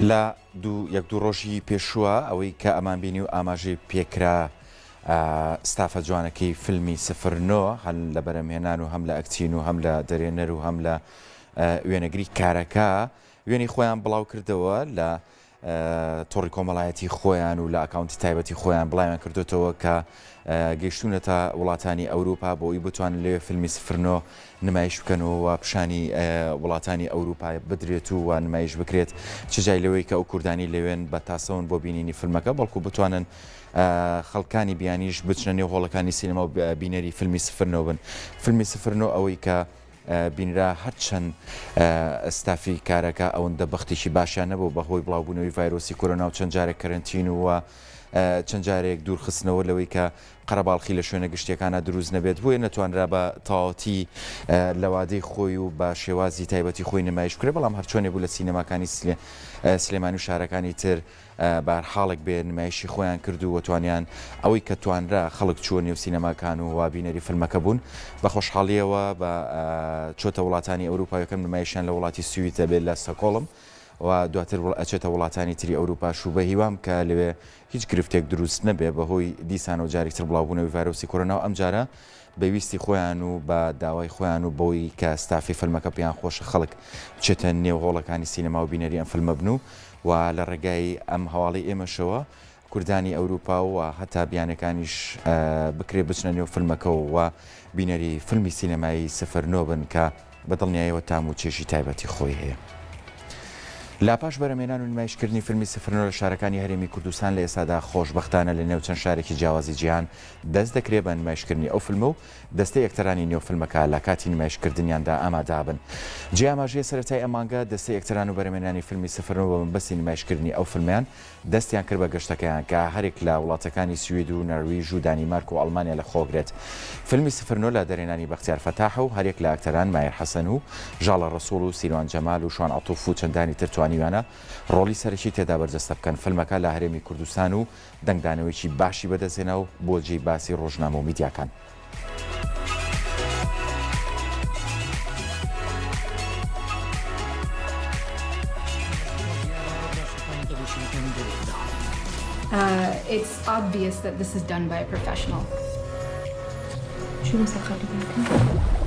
لە یەک دوو ڕۆژی پێشووە ئەوەی کە ئەمان بینی و ئاماژەی پێکرا ستافە جوانەکەی فیلمی سفرنۆ هەم لە بەرەمهێنان و هەم لە ئەکچین و هەم لە دەرێنەر و هەم لە وێنەگری کارەکە وێنی خۆیان بڵاو کردەوە لە تۆڕی کۆمەڵایەتی خۆیان و لە ئەکاونتی تایبەتی خۆیان بڵاویان کردوێتەوە کە گەیشتونەتە وڵاتانی ئەوروپا بۆی بتوان لێ فیلمی سفرنۆ نمایش بکەنەوە پیشانی وڵاتانی ئەوروپای بدرێت و نمایش بکرێت چجای لەوەی کە ئەو کوردانی لەوێن بە تاسەون بۆ بینینی فیلمەکە بەڵکو بتوانن خەڵکانی بیانیش بچنە نێو هۆڵەکانی سینەما و بینەری فیلمی سفرنۆ بن. فیلمی سفرنۆ ئەوەی کە بینرا هەرچەند ئەستافی کارەکە ئەوەندە بەختێکی باشیان نەبوو بەهۆی بڵاوبوونەوەی ڤایرۆسی کۆرۆنا و چەند جارێک کەرەنتین و چەند جارێک دوورخستنەوە لەوەی کە قەرەباڵخی لە شوێنە گشتیەکانە دروست نەبێت بۆیە نەتوانرا بە تەواوەتی لە وادەی خۆی و بە شێوازی تایبەتی خۆی نمایش بکرێت بەڵام هەرچۆنێ بوو لە سینەماکانی سلێمانی و شارەکانی تر بەرحاڵێک بێ نمایشی خۆیان کرد و وەتوانیان ئەوەی کە توانرا خەڵک چوە نێو سینەماکان و وابینەری فیلمەکە بوون بە خۆشحاڵیەوە بە چۆتە وڵاتانی ئەوروپا یەکەم نمایشیان لە وڵاتی سویتە بێت لە سەکۆڵم و دواتر ئەچێتە وڵاتانی تری ئەوروپاش و بە هیوام کە لەوێ هیچ گرفتێک دروست نەبێ بەهۆی دیسان و جارێکتر بڵاوبوونەوەی ڤایرۆسی کۆرۆنا و ئەم جارە بەویستی خۆیان و بە داوای خۆیان و بەوەی کە ستافی فیلمەکە پێیان خۆشە خەڵک بچێتە نێو هۆڵەکانی سینەما و بینەری ئەم فیلمە بن و لە ڕێگای ئەم هەواڵی ئێمەشەوە کوردانی ئەوروپا و هەتا بیانەکانیش بکرێ بچنە نێو فیلمەکە و بینەری فیلمی سینەمایی سفرنۆ بن کە بەدڵنیاییەوە تام و چێژی تایبەتی خۆی هەیە. لاپاش بەرەمێنان و نمایشکردنی فیلمی سفرنۆ لە شارەکانی هەرێمی کوردستان لە ئێستادا خۆشبەختانە لە نێو چەند شارێکی جیاوازی جیهان دەست دەکرێت بە نمایشکردنی ئەو فیلمە و دەستەی یەکتەرانی نێو فیلمەکە لە کاتی نمایشکردنیاندا ئامادە بن. جێ ئاماژەیە سەرەتای ئەمانگە دەستەی یەکتەران و بەرەمێنانی فیلمی سفرنۆ بە مەبەستی نمایشکردنی ئەو فیلمیان دەستیان کرد بە گەشتەکەیان کە هەرێک لە وڵاتەکانی سوید و نەرویژ و دانیمارک و ئەڵمانیا لە خۆگرێت. فیلمی سفرنۆ لە دەرێنانی بەختیار فەتاح و هەرێک لە ئەکتەران مایر حەسەن و ژاڵە ڕەسوڵ و سیروان جەمال و شوان عەتوف و چەندانی تر توانیوانە ڕۆڵی سەرەکی تێدا بەرجەستە بکەن. فیلمەکە لە هەرێمی کوردستان و دەنگدانەوەیکی باشی بەدەستێنەوە بۆ جێی باسی ڕۆژنامە و میدیاکان. It's obvious that this is done by a professional. شو مسخر